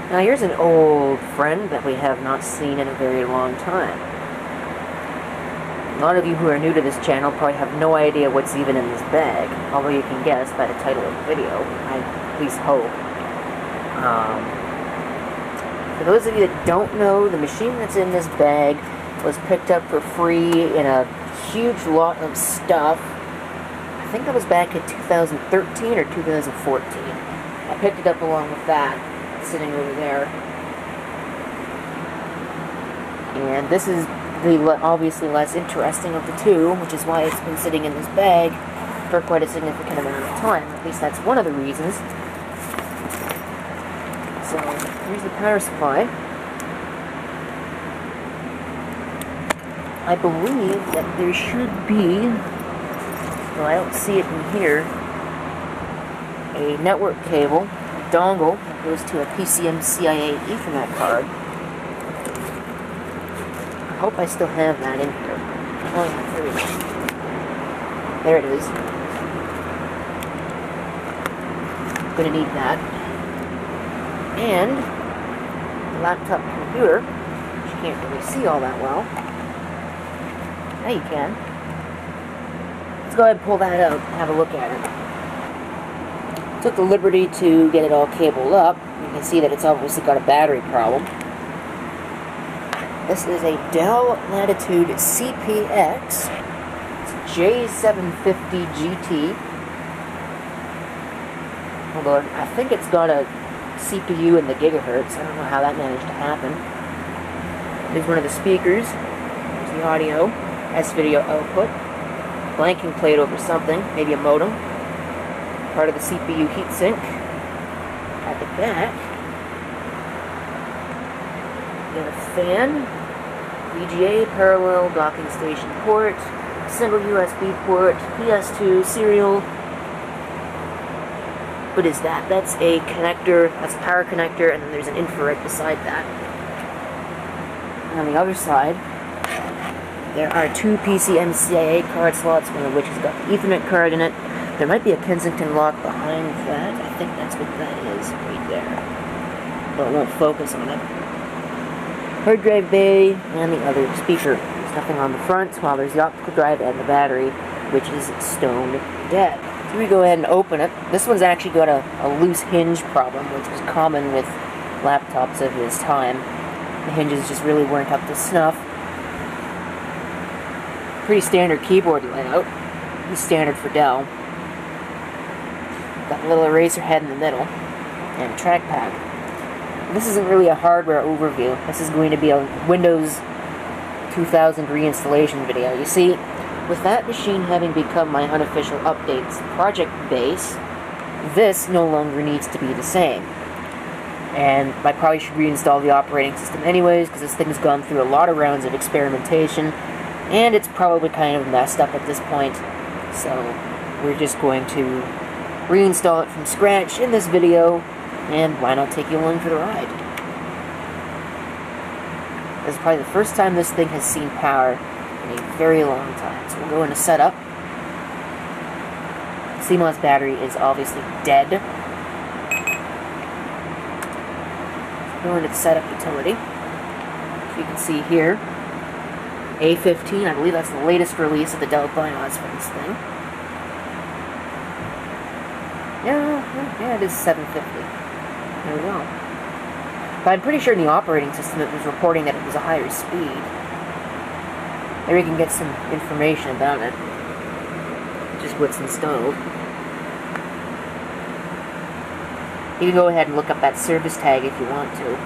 Now here's an old friend that we have not seen in a very long time. A lot of you who are new to this channel probably have no idea what's even in this bag, although you can guess by the title of the video, I at least hope. For those of you that don't know, the machine that's in this bag was picked up for free in a huge lot of stuff. I think that was back in 2013 or 2014. I picked it up along with that, sitting over there. And this is the obviously less interesting of the two, which is why it's been sitting in this bag for quite a significant amount of time. At least that's one of the reasons. So, here's the power supply. I believe that there should be, well, I don't see it in here, a network cable, a dongle that goes to a PCMCIA Ethernet card. I hope I still have that in here. Oh, yeah, there we go. There it is. I'm gonna need that. And the laptop computer, which you can't really see all that well. Now you can. Let's go ahead and pull that out and have a look at it. Took the liberty to get it all cabled up. You can see that it's obviously got a battery problem. This is a Dell Latitude CPX. It's J750 GT. Although I think it's got a CPU in the gigahertz. I don't know how that managed to happen. There's one of the speakers. There's the audio. S-video output. Blanking plate over something. Maybe a modem. Part of the CPU heatsink. At the back, we have a fan. VGA parallel docking station port. Single USB port. PS2 serial. What is that? That's a connector, that's a power connector, and then there's an infrared beside that. And on the other side, there are two PCMCIA card slots, one of which has got the Ethernet card in it. There might be a Kensington lock behind that. I think that's what that is, right there. But it won't focus on it. Hard drive bay, and the other speaker. There's nothing on the front, while there's the optical drive and the battery, which is stone dead. So we go ahead and open it. This one's actually got a loose hinge problem, which was common with laptops of this time. The hinges just really weren't up to snuff. Pretty standard keyboard layout. Pretty standard for Dell. Got a little eraser head in the middle. And a trackpad. This isn't really a hardware overview. This is going to be a Windows 2000 reinstallation video. You see, with that machine having become my unofficial updates project base, this no longer needs to be the same. And I probably should reinstall the operating system anyways, because this thing's gone through a lot of rounds of experimentation, and it's probably kind of messed up at this point. So we're just going to reinstall it from scratch in this video, and why not take you along for the ride? This is probably the first time this thing has seen power in a very long time. So we'll go into setup. CMOS battery is obviously dead. Go into the setup utility. So you can see here, A15, I believe that's the latest release of the Dell BIOS for this thing. Yeah, it is 750. There we go. But I'm pretty sure in the operating system it was reporting that it was a higher speed. Maybe we can get some information about it. Just what's installed. You can go ahead and look up that service tag if you want to.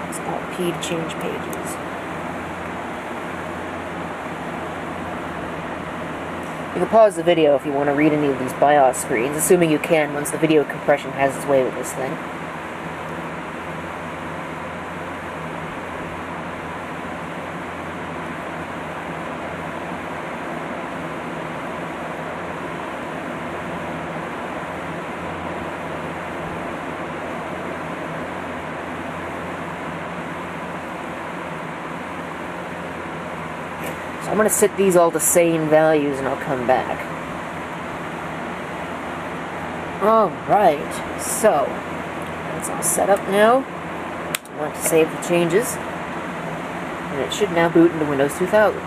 It's called P to change pages. You can pause the video if you want to read any of these BIOS screens, assuming you can once the video compression has its way with this thing. So I'm going to set these all to sane values and I'll come back. Alright, so it's all set up now. I want to save the changes. And it should now boot into Windows 2000.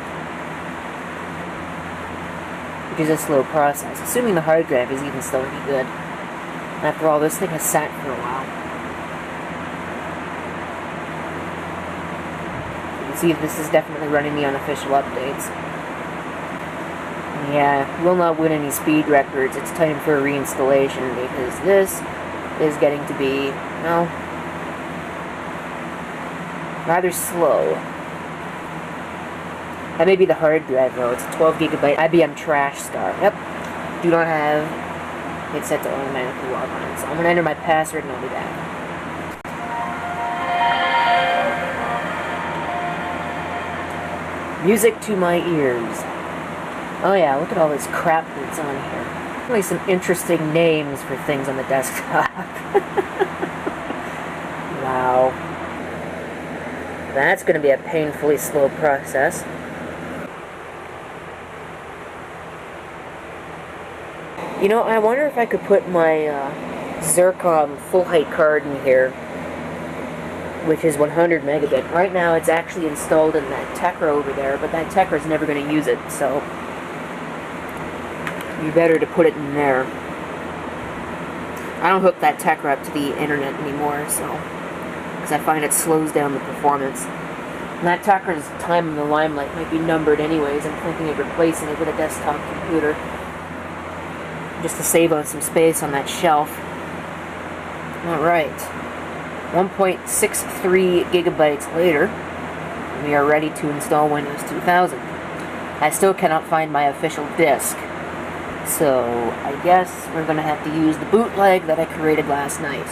Which is a slow process, assuming the hard drive is even still any good. After all, this thing has sat for a while. You can see this is definitely running the unofficial updates. Yeah, will not win any speed records. It's time for a reinstallation because this is getting to be, well, rather slow. That may be the hard drive though. It's a 12 gigabyte IBM Trash Star. Yep. Do not have it set to automatically log on. So I'm gonna enter my password and I'll be back. Music to my ears. Oh yeah, look at all this crap that's on here. Really some interesting names for things on the desktop. Wow. That's going to be a painfully slow process. You know, I wonder if I could put my Zircon full-height card in here, which is 100 megabit. Right now it's actually installed in that Tekra over there, but that Tekra is never going to use it, so it'd be better to put it in there. I don't hook that Tekra up to the internet anymore, so because I find it slows down the performance. And that Tekra's time in the limelight might be numbered anyways. I'm thinking of replacing it with a desktop computer just to save on some space on that shelf. Alright. 1.63 gigabytes later, we are ready to install Windows 2000. I still cannot find my official disk, so I guess we're going to have to use the bootleg that I created last night.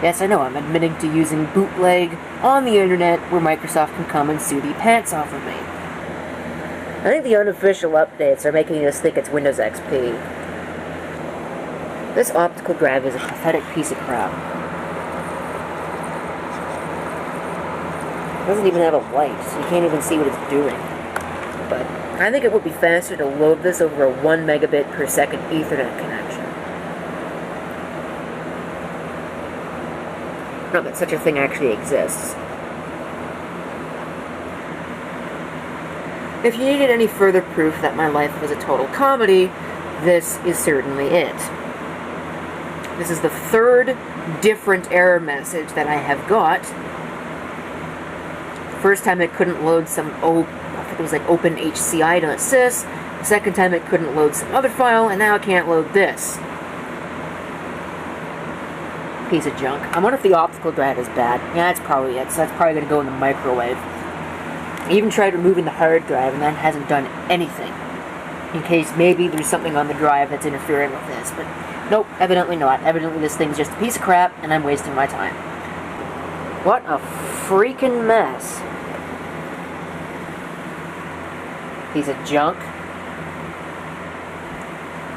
Yes, I know, I'm admitting to using bootleg on the internet where Microsoft can come and sue the pants off of me. I think the unofficial updates are making us think it's Windows XP. This optical drive is a pathetic piece of crap. It doesn't even have a light, so you can't even see what it's doing. But I think it would be faster to load this over a 1 megabit per second Ethernet connection. Not that such a thing actually exists. If you needed any further proof that my life was a total comedy, this is certainly it. This is the third different error message that I have got. First time it couldn't load some, I think it was like openhci.sys. The second time it couldn't load some other file, and now it can't load this. Piece of junk. I wonder if the optical drive is bad. Yeah, that's probably it, so that's probably going to go in the microwave. I even tried removing the hard drive, and that hasn't done anything. In case maybe there's something on the drive that's interfering with this, but nope, evidently not. Evidently this thing's just a piece of crap, and I'm wasting my time. What a freaking mess. Piece of junk.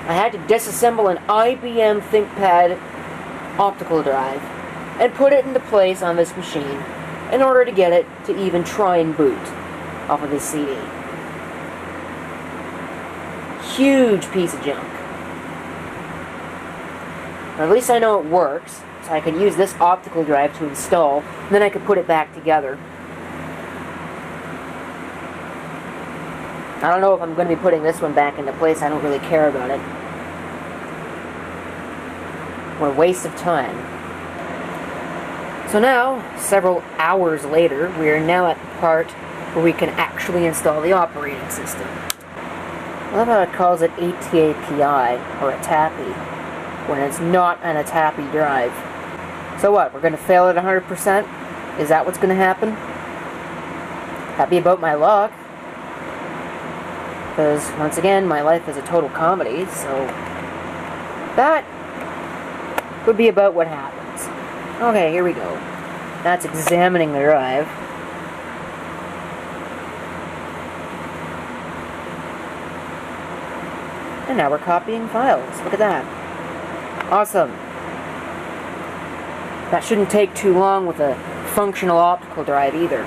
I had to disassemble an IBM ThinkPad optical drive and put it into place on this machine in order to get it to even try and boot off of this CD. Huge piece of junk. At least I know it works, so I can use this optical drive to install, and then I can put it back together. I don't know if I'm going to be putting this one back into place. I don't really care about it. What a waste of time. So now, several hours later, we are now at the part where we can actually install the operating system. I love how it calls it ATAPI, or a TAPI, when it's not an ATAPI drive. So what, we're going to fail at 100%? Is that what's going to happen? That'd be about my luck. Because, once again, my life is a total comedy, so that would be about what happens. Okay, here we go. That's examining the drive. And now we're copying files. Look at that. Awesome. That shouldn't take too long with a functional optical drive either.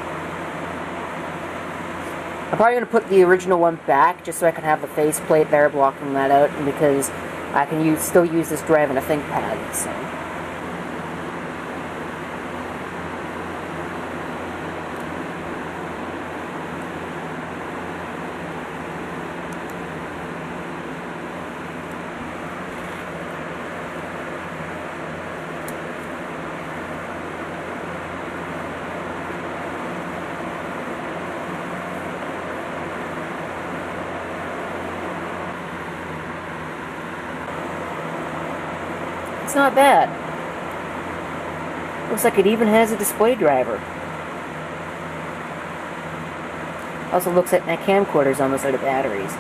I'm probably going to put the original one back just so I can have the faceplate there blocking that out, and because I can still use this drive in a ThinkPad, so. It's not bad. Looks like it even has a display driver. Also looks like my camcorder's almost out of batteries.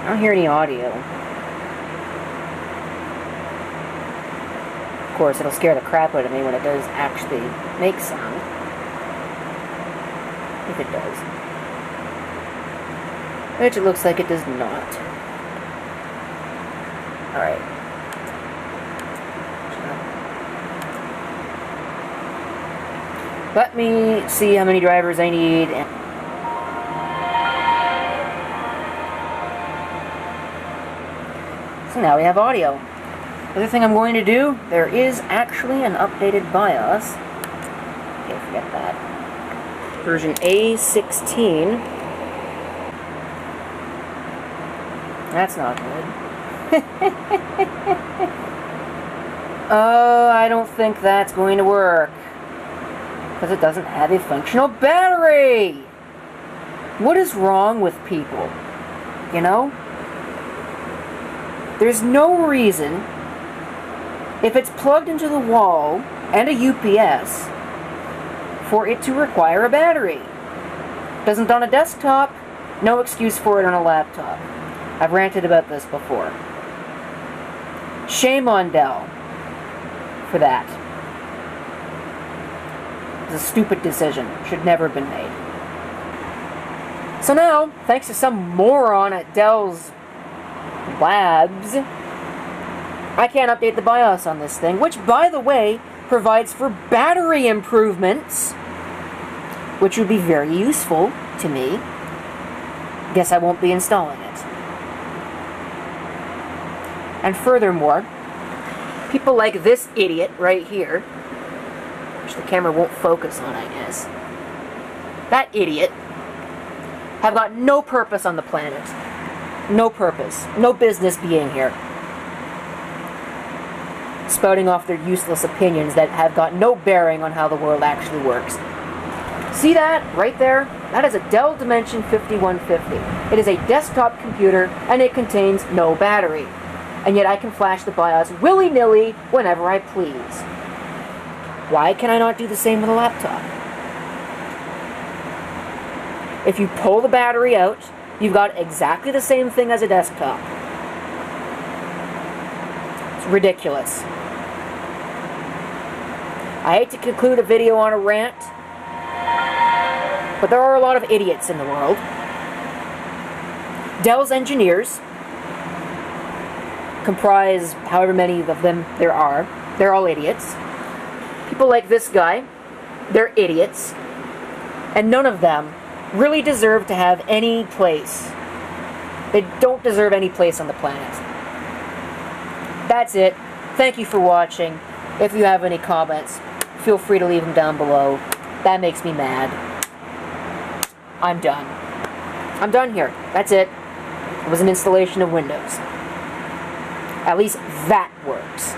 I don't hear any audio. Of course, it'll scare the crap out of me when it does actually make sound. If it does. Which it looks like it does not. Alright. Let me see how many drivers I need. So now we have audio. The other thing I'm going to do, there is actually an updated BIOS. Okay, forget that. Version A16. That's not good. Oh, I don't think that's going to work. Because it doesn't have a functional battery! What is wrong with people? You know? There's no reason, if it's plugged into the wall and a UPS, for it to require a battery. Doesn't on a desktop, no excuse for it on a laptop. I've ranted about this before. Shame on Dell for that. It was a stupid decision. Should never have been made. So now, thanks to some moron at Dell's labs, I can't update the BIOS on this thing, which, by the way, provides for battery improvements, which would be very useful to me. Guess I won't be installing it. And furthermore, people like this idiot right here, which the camera won't focus on, I guess, that idiot, have got no purpose on the planet. No purpose. No business being here. Spouting off their useless opinions that have got no bearing on how the world actually works. See that? Right there? That is a Dell Dimension 5150. It is a desktop computer, and it contains no battery. And yet I can flash the BIOS willy-nilly whenever I please. Why can I not do the same with a laptop? If you pull the battery out, you've got exactly the same thing as a desktop. It's ridiculous. I hate to conclude a video on a rant, but there are a lot of idiots in the world. Dell's engineers comprise however many of them there are. They're all idiots. People like this guy, they're idiots. And none of them really deserve to have any place. They don't deserve any place on the planet. That's it. Thank you for watching. If you have any comments, feel free to leave them down below. That makes me mad. I'm done. I'm done here. That's it. It was an installation of Windows. At least that works.